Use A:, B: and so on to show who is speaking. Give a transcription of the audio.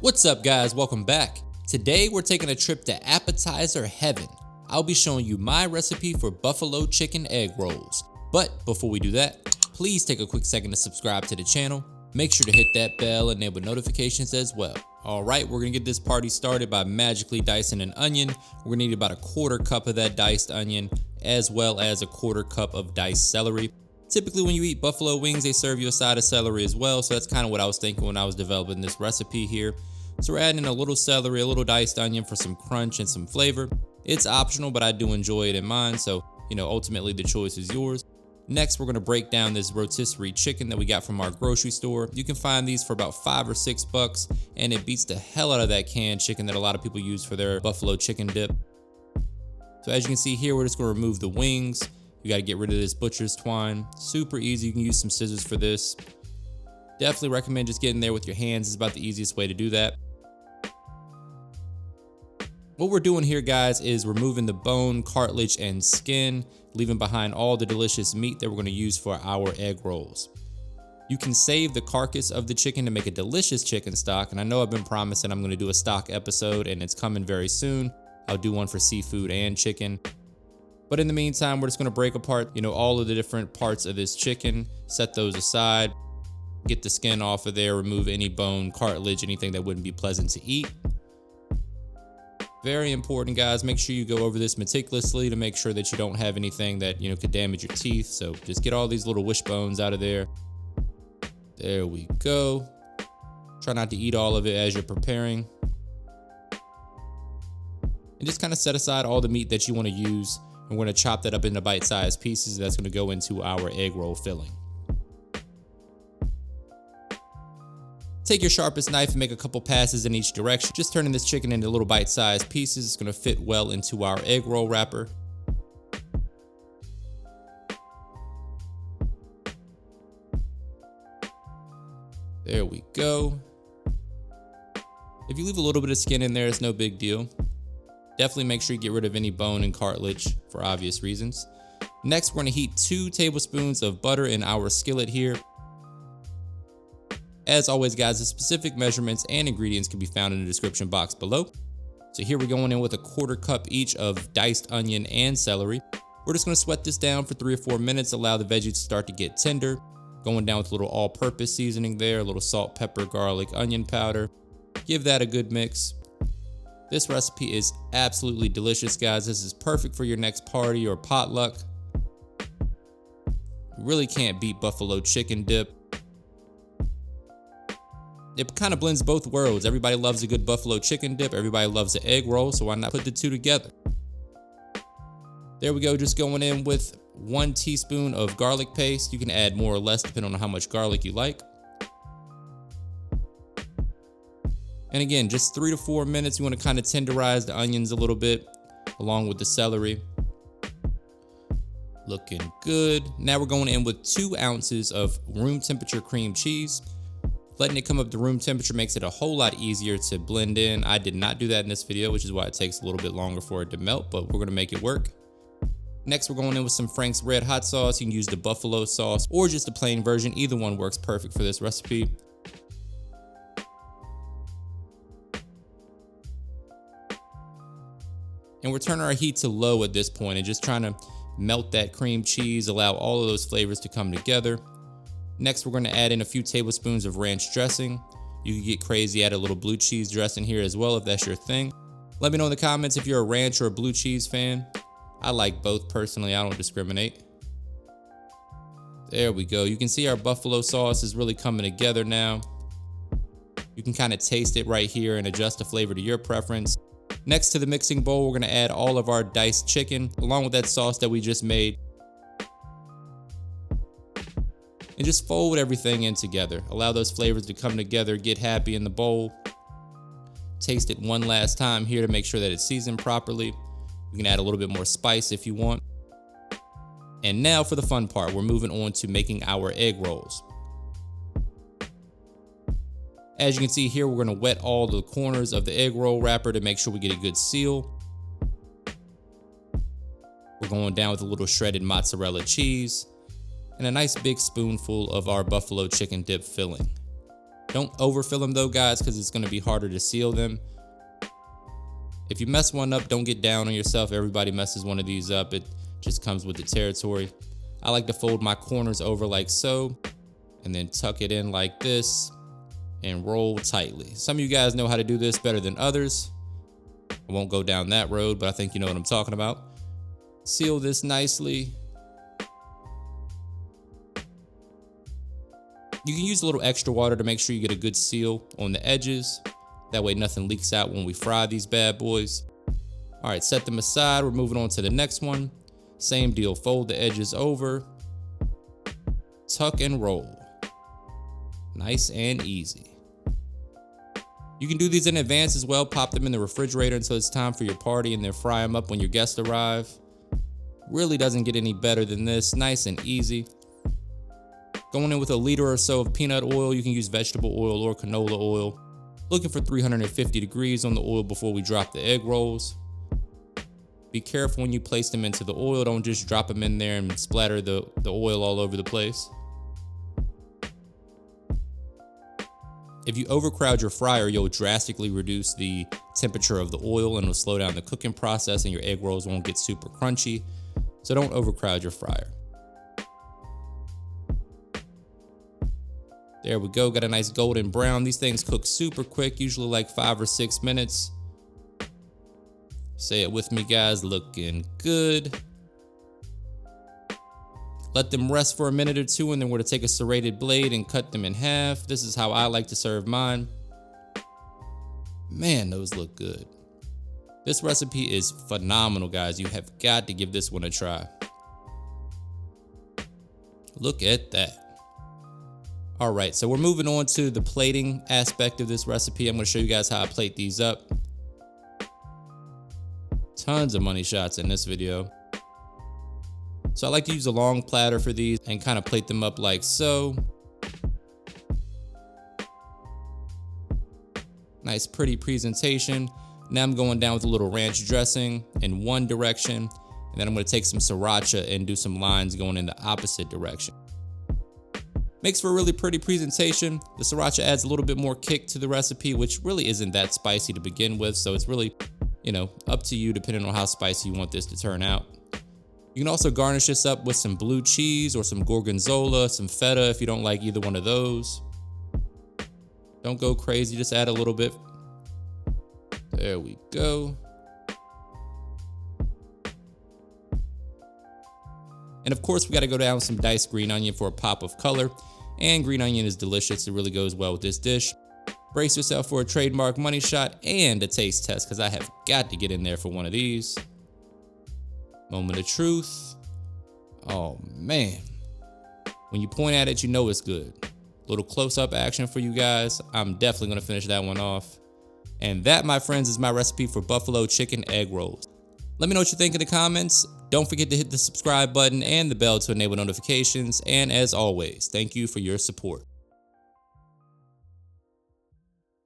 A: What's up guys, welcome back. Today we're taking a trip to Appetizer Heaven. I'll be showing you my recipe for buffalo chicken egg rolls. But before we do that, please take a quick second to subscribe to the channel. Make sure to hit that bell and enable notifications as well. Alright, we're gonna get this party started by magically dicing an onion. We're gonna need about a quarter cup of that diced onion, as well as a quarter cup of diced celery. Typically when you eat buffalo wings, they serve you a side of celery as well, so that's kind of what I was thinking when I was developing this recipe here. So we're adding in a little celery, a little diced onion for some crunch and some flavor. It's optional, but I do enjoy it in mine, so ultimately the choice is yours. Next, we're gonna break down this rotisserie chicken that we got from our grocery store. You can find these for about $5 or $6, and it beats the hell out of that canned chicken that a lot of people use for their buffalo chicken dip. So as you can see here, we're just gonna remove the wings. You gotta get rid of this butcher's twine. Super easy, you can use some scissors for this. Definitely recommend just getting there with your hands. It's about the easiest way to do that. What we're doing here, guys, is removing the bone, cartilage, and skin, leaving behind all the delicious meat that we're gonna use for our egg rolls. You can save the carcass of the chicken to make a delicious chicken stock, and I know I've been promising I'm gonna do a stock episode, and it's coming very soon. I'll do one for seafood and chicken. But in the meantime, we're just gonna break apart, all of the different parts of this chicken, set those aside, get the skin off of there, remove any bone, cartilage, anything that wouldn't be pleasant to eat. Very important, guys. Make sure you go over this meticulously to make sure that you don't have anything that, could damage your teeth. So just get all these little wishbones out of there. There we go. Try not to eat all of it as you're preparing. And just kind of set aside all the meat that you want to use. And we're going to chop that up into bite-sized pieces. That's going to go into our egg roll filling. Take your sharpest knife and make a couple passes in each direction. Just turning this chicken into little bite-sized pieces. It's going to fit well into our egg roll wrapper. There we go. If you leave a little bit of skin in there, it's no big deal. Definitely make sure you get rid of any bone and cartilage for obvious reasons. Next, we're going to heat 2 tablespoons of butter in our skillet here. As always, guys, the specific measurements and ingredients can be found in the description box below. So here we're going in with a quarter cup each of diced onion and celery. We're just going to sweat this down for 3 or 4 minutes, allow the veggies to start to get tender. Going down with a little all-purpose seasoning there, a little salt, pepper, garlic, onion powder. Give that a good mix. This recipe is absolutely delicious, guys. This is perfect for your next party or potluck. You really can't beat buffalo chicken dip. It kind of blends both worlds. Everybody loves a good buffalo chicken dip. Everybody loves an egg roll, so why not put the two together? There we go, just going in with 1 teaspoon of garlic paste. You can add more or less depending on how much garlic you like. And again, just 3 to 4 minutes. You want to kind of tenderize the onions a little bit along with the celery. Looking good. Now we're going in with 2 ounces of room temperature cream cheese. Letting it come up to room temperature makes it a whole lot easier to blend in. I did not do that in this video, which is why it takes a little bit longer for it to melt, but we're going to make it work. Next, we're going in with some Frank's Red Hot Sauce. You can use the buffalo sauce or just the plain version. Either one works perfect for this recipe. And we're turning our heat to low at this point and just trying to melt that cream cheese, allow all of those flavors to come together. Next, we're going to add in a few tablespoons of ranch dressing. You can get crazy, add a little blue cheese dressing here as well if that's your thing. Let me know in the comments if you're a ranch or a blue cheese fan. I like both personally, I don't discriminate. There we go. You can see our buffalo sauce is really coming together now. You can kind of taste it right here and adjust the flavor to your preference. Next to the mixing bowl, we're going to add all of our diced chicken along with that sauce that we just made. And just fold everything in together. Allow those flavors to come together, get happy in the bowl. Taste it one last time here to make sure that it's seasoned properly. You can add a little bit more spice if you want. And now for the fun part, we're moving on to making our egg rolls. As you can see here, we're going to wet all the corners of the egg roll wrapper to make sure we get a good seal. We're going down with a little shredded mozzarella cheese and a nice big spoonful of our buffalo chicken dip filling. Don't overfill them though, guys, because it's gonna be harder to seal them. If you mess one up, don't get down on yourself. Everybody messes one of these up. It just comes with the territory. I like to fold my corners over like so, and then tuck it in like this and roll tightly. Some of you guys know how to do this better than others. I won't go down that road, but I think you know what I'm talking about. Seal this nicely. You can use a little extra water to make sure you get a good seal on the edges. That way nothing leaks out when we fry these bad boys. All right, set them aside. We're moving on to the next one. Same deal, fold the edges over, tuck and roll. Nice and easy. You can do these in advance as well. Pop them in the refrigerator until it's time for your party and then fry them up when your guests arrive. Really doesn't get any better than this. Nice and easy. Going in with a liter or so of peanut oil. You can use vegetable oil or canola oil. Looking for 350 degrees on the oil before we drop the egg rolls. Be careful when you place them into the oil. Don't just drop them in there and splatter the oil all over the place. If you overcrowd your fryer, you'll drastically reduce the temperature of the oil and it'll slow down the cooking process and your egg rolls won't get super crunchy. So don't overcrowd your fryer. There we go, got a nice golden brown. These things cook super quick, usually like 5 or 6 minutes. Say it with me, guys, looking good. Let them rest for a minute or two, and then we're gonna take a serrated blade and cut them in half. This is how I like to serve mine. Man, those look good. This recipe is phenomenal, guys. You have got to give this one a try. Look at that. All right, so we're moving on to the plating aspect of this recipe. I'm gonna show you guys how I plate these up. Tons of money shots in this video. So I like to use a long platter for these and kind of plate them up like so. Nice, pretty presentation. Now I'm going down with a little ranch dressing in one direction, and then I'm gonna take some sriracha and do some lines going in the opposite direction. Makes for a really pretty presentation. The sriracha adds a little bit more kick to the recipe, which really isn't that spicy to begin with, so it's really, you know, up to you depending on how spicy you want this to turn out. You can also garnish this up with some blue cheese or some gorgonzola, some feta if you don't like either one of those. Don't go crazy, just add a little bit. There we go. And of course, we gotta go down with some diced green onion for a pop of color. And green onion is delicious, it really goes well with this dish. Brace yourself for a trademark money shot and a taste test, because I have got to get in there for one of these. Moment of truth. Oh man. When you point at it, you know it's good. Little close-up action for you guys. I'm definitely gonna finish that one off. And that, my friends, is my recipe for buffalo chicken egg rolls. Let me know what you think in the comments. Don't forget to hit the subscribe button and the bell to enable notifications. And as always, thank you for your support.